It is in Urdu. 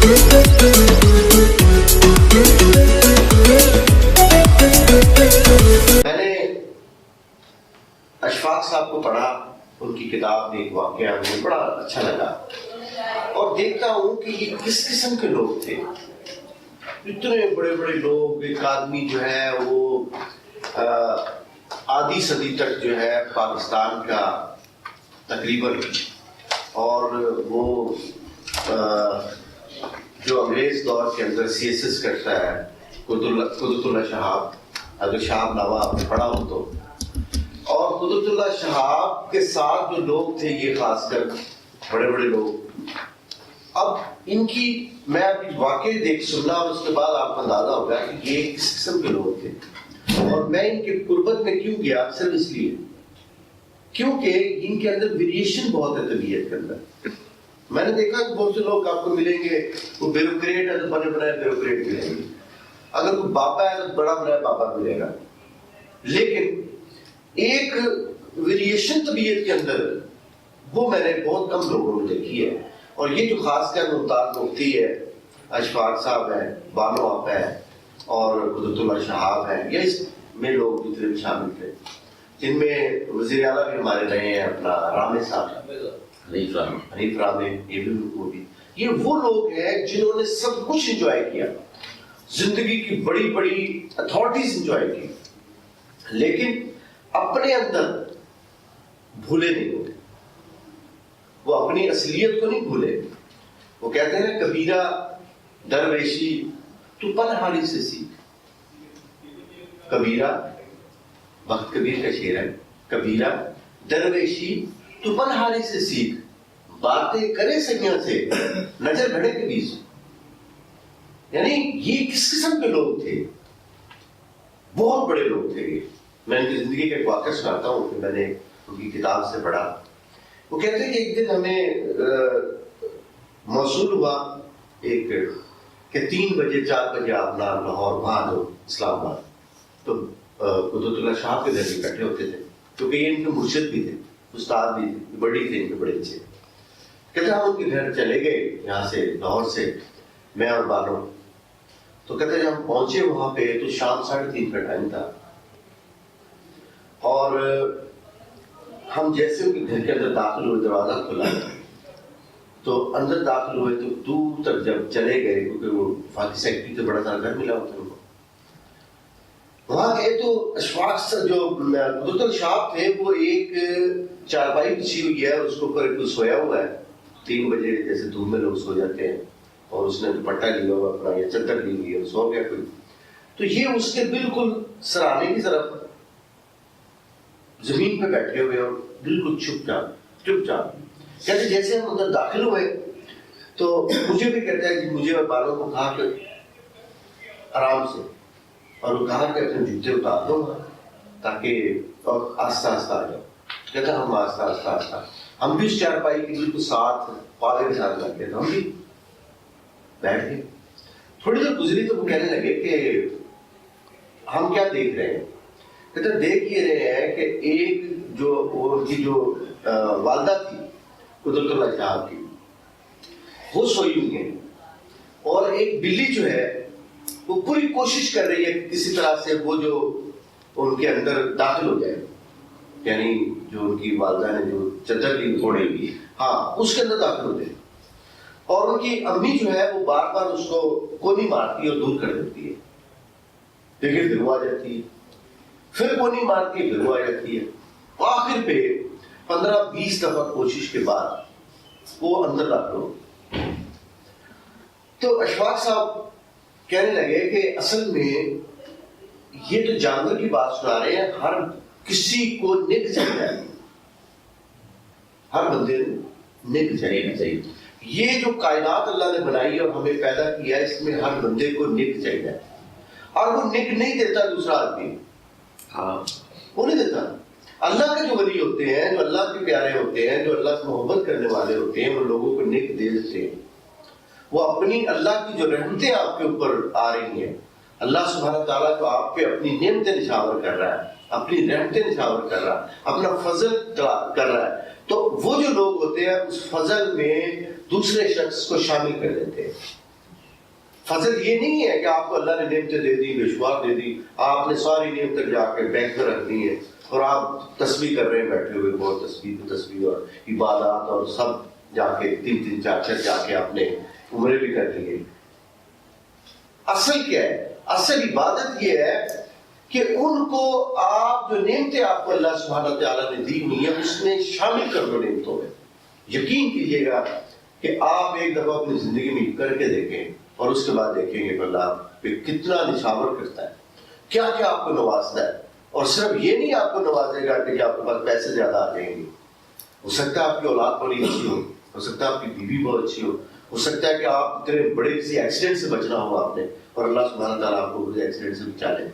میں نے اشفاق صاحب کو پڑھا، ان کی کتاب میں ایک واقعہ مجھے بڑا اچھا لگا، اور دیکھتا ہوں کہ یہ کس قسم کے لوگ تھے. اتنے بڑے بڑے لوگ. ایک آدمی جو ہے وہ آدھی صدی تک جو ہے پاکستان کا تقریباً، اور وہ جو انگریز دور کے اندر سی ایس ایس کرتا ہے، قدرت اللہ شہاب. اگر شہاب نامہ آپ نے پڑھا ہو تو. اور قدرت اللہ شہاب کے ساتھ جو لوگ تھے، یہ خاص کر بڑے بڑے لوگ، اب ان کی میں ابھی واقعی دیکھ سننا، اور اس کے بعد آپ کو اندازہ ہوگا کہ یہ کس قسم کے لوگ تھے. اور میں ان کی قربت میں کیوں گیا؟ صرف اس لیے کیونکہ ان کے اندر ویریشن بہت ہے طبیعت کے اندر. میں نے دیکھا کہ بہت سے لوگ آپ کو ملیں گے، وہ بیوروکریٹ ہے تو بنے بنائے بیوروکریٹ ملیں گے. اگر کوئی بابا ہے تو بڑا بنایا بابا ملے گا. لیکن ایک ویریشن طبیعت کے اندر وہ میں نے بہت کم لوگوں میں دیکھی ہے. اور یہ جو خاص کر ممتاز مفتی ہے، اشفاق صاحب ہے، بانو آپ ہے، اور قدرت اللہ شہاب ہے، یہ اس میں لوگ جتنے بھی شامل تھے، جن میں وزیر اعلیٰ بھی ہمارے رہے ہیں اپنا رامے صاحب، حنیف رامے، یہ بھی وہ بھی. یہ وہ لوگ ہیں جنہوں نے سب کچھ انجوائے کیا، زندگی کی بڑی بڑی اتھارٹیز انجوائے کی، لیکن اپنے اندر بھولے نہیں ہوتے. وہ اپنی اصلیت کو نہیں بھولے. وہ کہتے ہیں کبیرہ درویشی تو پنہانی سے سیکھ. کبیرہ، وقت کبیر کا شعر ہے، کبیرہ درویشی تو پنہانی سے سیکھ، باتیں کرے سنگیاں سے نظر بھڑے کے بیچ. یعنی یہ کس قسم کے لوگ تھے؟ بہت بڑے لوگ تھے یہ. میں ان کی زندگی کا ایک واقعہ سناتا ہوں کہ میں نے ان کی کتاب سے پڑھا. وہ کہتے ہیں کہ ایک دن ہمیں موصول ہوا ایک کہ 3 بجے 4 بجے آپ لاہور وہاں دو اسلام آباد. تو قدرت اللہ شاہ کے گھر بھی اکٹھے ہوتے تھے، کیونکہ یہ ان کے مرشد بھی تھے، استاد بھی تھے، بڑی تھے ان کے بڑے اچھے. کہتے ہیں ہم ان کے گھر چلے گئے یہاں سے لاہور سے، میں اور بانو. تو کہتے ہیں جب ہم پہنچے وہاں پہ تو شام 3:30 کا ٹائم تھا، اور ہم جیسے ان کے گھر کے اندر داخل ہوئے، دروازہ کھلا تو اندر داخل ہوئے تو دور تک جب چلے گئے، کیونکہ وہ فاقی سیکٹری سے بڑا سارا گھر ملا ہوتا ان کو، وہاں گئے تو اشفاق سے جو قدرت الشہاب تھے وہ ایک چارپائی بچھی ہوئی ہے، اس کے اوپر کوئی سویا ہوا ہے. 3 بجے جیسے دھوپ میں لوگ سو جاتے ہیں، اور اس نے دوپٹہ لیا ہوا اپنا یا چادر لی ہوئی ہے، سو گیا کوئی. تو یہ اس کے بالکل سرانے کی طرف زمین پہ بیٹھے ہوئے اور بالکل چپ چاپ. کہتے جیسے ہم اندر داخل ہوئے تو مجھے بھی کہتا ہے کہ مجھے اور بالوں کو کہا کہ آرام سے، اور وہ کہا کہ اپنے جوتے اتار دو تاکہ اور آہستہ آہستہ آ جاؤ. کہتا ہم آہستہ آہستہ ہم بھی اس چارپائی کے بالکل ساتھ پالے کے ساتھ لگتے تھے، ہم بھی بیٹھ گئے. تھوڑی دیر گزری تو وہ کہنے لگے کہ ہم کیا دیکھ رہے ہیں؟ کہتے دیکھ یہ رہے ہیں کہ ایک جو ان کی جو والدہ تھی قدرت اللہ شاہ کی، وہ سوئی ہوئی ہیں، اور ایک بلی جو ہے وہ پوری کوشش کر رہی ہے کہ کسی طرح سے وہ جو ان کے اندر داخل ہو جائے، یعنی جو ان کی والدہ نے جو چادر لی اوڑھی ہوئی، ہاں اس کے اندر داخل ہو جائے. اور ان کی امی جو ہے وہ بار بار اس کو کونی مارتی اور دور کر دیتی ہے، لیکن پھر وہ آ جاتی ہے، پھر کونی مارتی ہے، پھر وہ آ جاتی ہے. آخر پہ 15-20 دفعہ کوشش کے بعد وہ اندر داخل ہو. تو اشفاق صاحب کہنے لگے کہ اصل میں یہ تو جانور کی بات سنا رہے ہیں، ہر کسی کو نک چاہیے، ہر بندے نک چاہیے. یہ جو کائنات اللہ نے بنائی اور ہمیں پیدا کیا ہے، اس میں ہر بندے کو نک چاہیے، اور وہ نک نہیں دیتا دوسرا آدمی، ہاں وہ نہیں دیتا. اللہ کے جو ولی ہوتے ہیں، جو اللہ کے پیارے ہوتے ہیں، جو اللہ سے محبت کرنے والے ہوتے ہیں، وہ لوگوں کو نک دے دیتے ہیں. وہ اپنی اللہ کی جو رحمتیں آپ کے اوپر آ رہی ہیں، اللہ سبحانہ تعالیٰ کو آپ پہ اپنی نعمتیں نچھاور کر رہا ہے، اپنی رحمتیں نچھاور کر رہا ہے، اپنا فضل کر رہا ہے، تو وہ جو لوگ ہوتے ہیں اس فضل میں دوسرے شخص کو شامل کر دیتے ہیں. فضل یہ نہیں ہے کہ آپ کو اللہ نے نعمتیں دے دی، بشوار دے دی، آپ نے ساری نعمتیں جا کے بینک میں رکھ دی ہیں اور آپ تسبیح کر رہے ہیں بیٹھے ہوئے، بہت تسبیح اور عبادات اور سب جا کے 3 4 جا کے آپ نے عمرے بھی کر لیے۔ اصل کیا ہے؟ اصل عبادت یہ ہے کہ ان کو آپ جو نعمتیں آپ کو اللہ سبحانہ تعالیٰ نے دی ہوئی ہیں اس میں شامل کر دو نعمتوں میں۔ یقین کیجئے گا کہ آپ ایک دفعہ اپنی زندگی میں کر کے دیکھیں اور اس کے بعد دیکھیں گے کہ اللہ پہ کتنا نشاور کرتا ہے، کیا کیا آپ کو نوازتا ہے۔ اور صرف یہ نہیں آپ کو نوازے گا کہ آپ کے پاس پیسے زیادہ آ جائیں گے، ہو سکتا ہے آپ کی اولاد بڑی اچھی ہو سکتا ہے آپ کی بیوی بہت اچھی ہو سکتا ہے کہ آپ اتنے بڑے کسی ایکسیڈنٹ سے بچنا ہو آپ نے اور اللہ سبحانہ تعالیٰ آپ کو ایکسیڈنٹ سے بچا لے۔